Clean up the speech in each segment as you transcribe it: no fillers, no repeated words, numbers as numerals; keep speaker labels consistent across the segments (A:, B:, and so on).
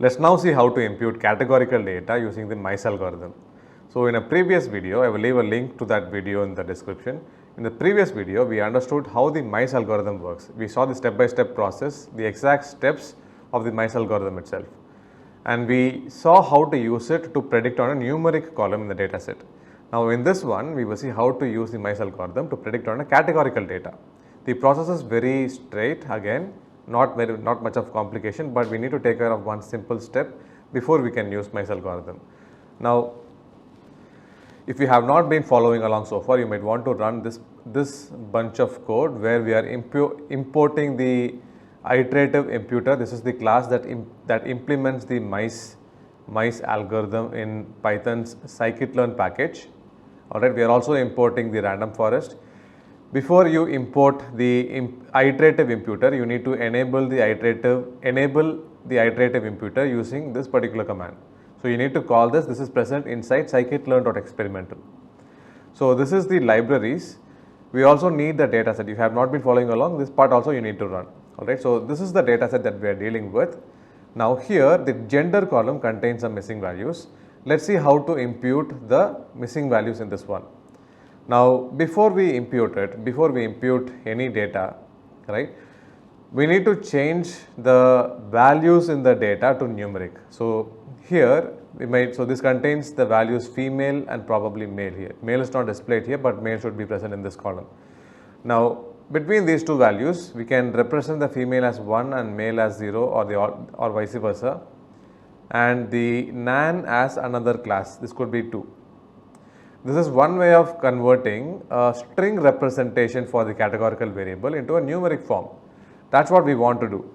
A: Let's now see how to impute categorical data using the mice algorithm. So in a previous video, I will leave a link to that video in the description. In the previous video, we understood how the mice algorithm works. We saw the step-by-step process, the exact steps of the mice algorithm itself. And we saw how to use it to predict on a numeric column in the data set. Now in this one, we will see how to use the mice algorithm to predict on a categorical data. The process is very straight, again, not much of complication, but we need to take care of one simple step before we can use mice algorithm. Now, if you have not been following along so far, you might want to run this bunch of code where we are importing the iterative imputer. This is the class that implements the mice algorithm in Python's scikit-learn package. Alright, we are also importing the random forest. Before you import the iterative imputer, you need to enable the iterative imputer using this particular command. So you need to call this is present inside scikit-learn.experimental. So this is the libraries. We also need the data set. If you have not been following along, this part also you need to run. Alright, so this is the data set that we are dealing with. Now here the gender column contains some missing values. Let's see how to impute the missing values in this one. Now before we impute any data, right, we need to change the values in the data to numeric. So here so this contains the values female and probably male here. Male is not displayed here, but male should be present in this column. Now between these two values, we can represent the female as 1 and male as 0 or vice versa, and the nan as another class. This could be 2. This is one way of converting a string representation for the categorical variable into a numeric form. That's what we want to do.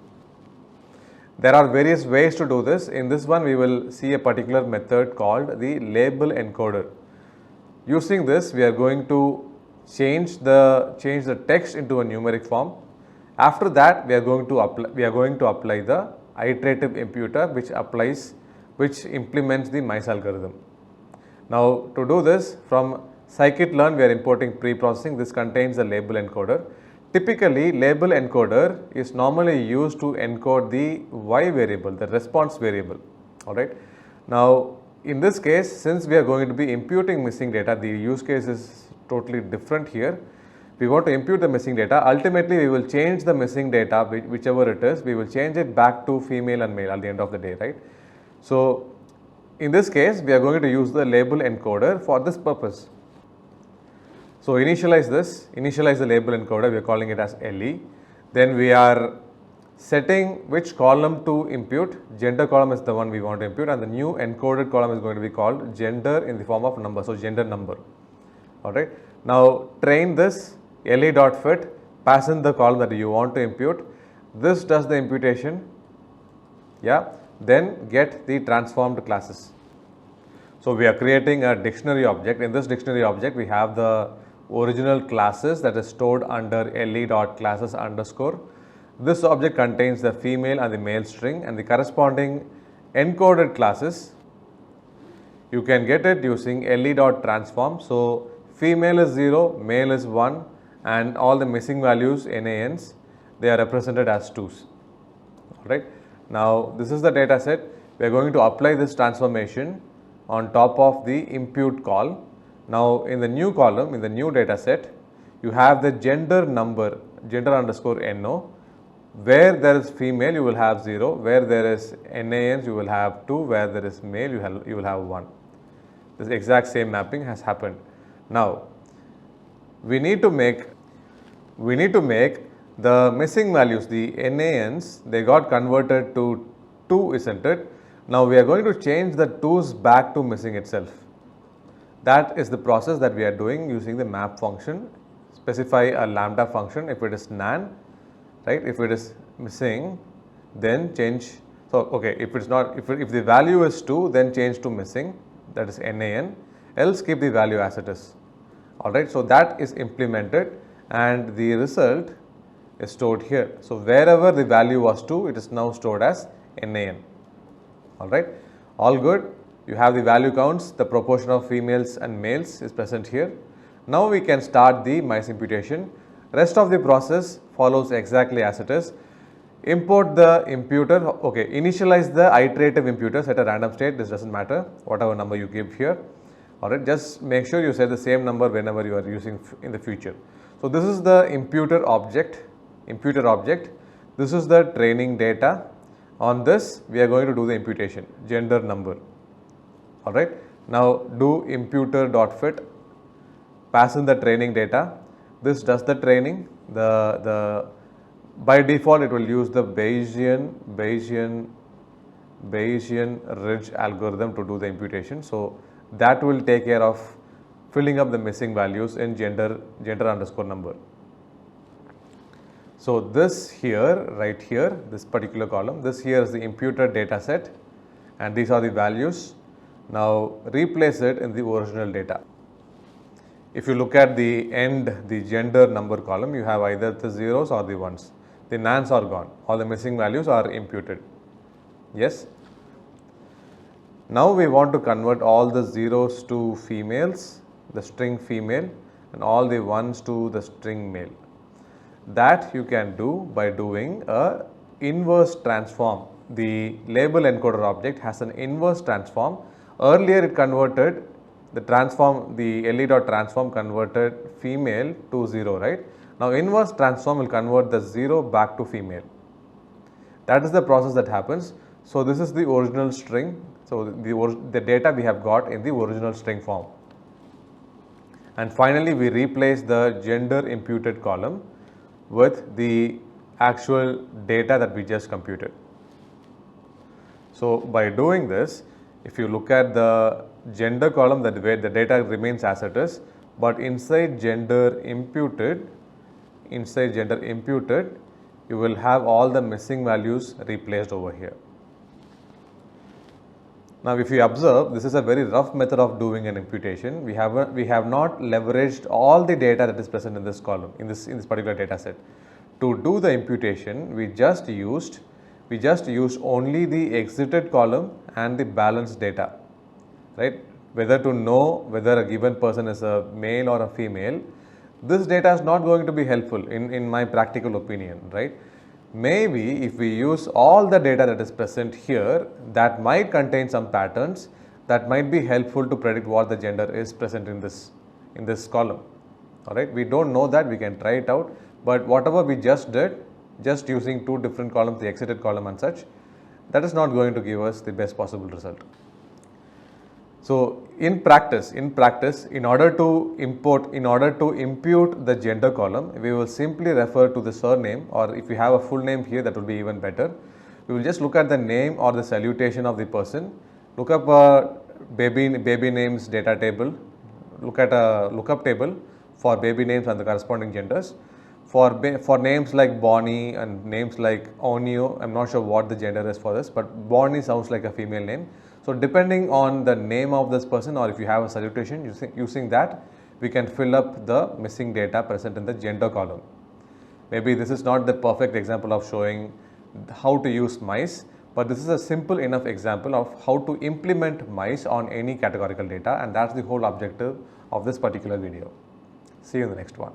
A: There are various ways to do this. In this one, we will see a particular method called the label encoder. Using this, we are going to change the text into a numeric form. After that, we are going to apply the iterative imputer, which implements the mice algorithm. Now to do this, from scikit-learn we are importing pre-processing. This contains the label encoder. Typically, label encoder is normally used to encode the y variable, the response variable. Alright. Now in this case, since we are going to be imputing missing data, the use case is totally different here. We want to impute the missing data. Ultimately, we will change the missing data, whichever it is, we will change it back to female and male at the end of the day, right? So in this case, we are going to use the label encoder for this purpose. So initialize the label encoder, we are calling it as LE. Then we are setting which column to impute. Gender column is the one we want to impute, and the new encoded column is going to be called gender in the form of number, so gender number. Alright. Now train this le.fit, pass in the column that you want to impute. This does the imputation. Yeah. Then get the transformed classes. So we are creating a dictionary object. In this dictionary object, we have the original classes that is stored under le.classes underscore. This object contains the female and the male string, and the corresponding encoded classes. You can get it using le.transform. So female is 0, male is 1, and all the missing values NANs, they are represented as 2s. Alright. Now this is the data set. We are going to apply this transformation on top of the impute call. Now in the new column, in the new data set, you have the gender number, gender underscore NO. Where there is female, you will have 0. Where there is NANs, you will have 2. Where there is male, you will have 1. This exact same mapping has happened. Now we need to make the missing values, the NANs, they got converted to 2, isn't it? Now we are going to change the 2's back to missing itself. That is the process that we are doing using the map function. Specify a lambda function if it is nan, right? If it is missing, then change. So okay, if the value is 2, then change to missing, that is NAN, else keep the value as it is. Alright, so that is implemented and the result is stored here. So wherever the value was 2, it is now stored as NAN. Alright, all good. You have the value counts, the proportion of females and males is present here. Now we can start the mice imputation. Rest of the process follows exactly as it is. Import the imputer, okay, initialize the iterative imputer, set a random state, this doesn't matter, whatever number you give here, alright, just make sure you set the same number whenever you are using in the future. So this is the imputer object, this is the training data, on this we are going to do the imputation, gender number, alright. Now do imputer.fit, pass in the training data, this does the training, by default it will use the Bayesian ridge algorithm to do the imputation. So that will take care of filling up the missing values in gender underscore number. So this here, right here, this particular column, this here is the imputed data set and these are the values. Now replace it in the original data. If you look at the end, the gender number column, you have either the zeros or the ones. The nans are gone, all the missing values are imputed. Yes. Now we want to convert all the zeros to females, the string female, and all the ones to the string male. That you can do by doing a inverse transform. The label encoder object has an inverse transform. Earlier it converted the transform, the le.transform converted female to 0, right? Now inverse transform will convert the 0 back to female. That is the process that happens. So this is the original string. So the data we have got in the original string form. And finally we replace the gender imputed column with the actual data that we just computed. So by doing this, if you look at the gender column, the data remains as it is, but inside gender imputed, you will have all the missing values replaced over here. Now if you observe, this is a very rough method of doing an imputation. We have not leveraged all the data that is present in this column, in this particular data set. To do the imputation, we just used only the exited column and the balanced data, right? Whether to know whether a given person is a male or a female, this data is not going to be helpful in my practical opinion, right? Maybe if we use all the data that is present here, that might contain some patterns that might be helpful to predict what the gender is present in this column. All right, we don't know that, we can try it out, but whatever we just did, just using two different columns, the exited column and such, that is not going to give us the best possible result. So in practice, in order to impute the gender column, we will simply refer to the surname, or if we have a full name here, that will be even better. We will just look at the name or the salutation of the person, look up a baby names data table, look at a lookup table for baby names and the corresponding genders. For names like Bonnie and names like Onio, I'm not sure what the gender is for this, but Bonnie sounds like a female name. So depending on the name of this person, or if you have a salutation, using that, we can fill up the missing data present in the gender column. Maybe this is not the perfect example of showing how to use mice, but this is a simple enough example of how to implement mice on any categorical data, and that's the whole objective of this particular video. See you in the next one.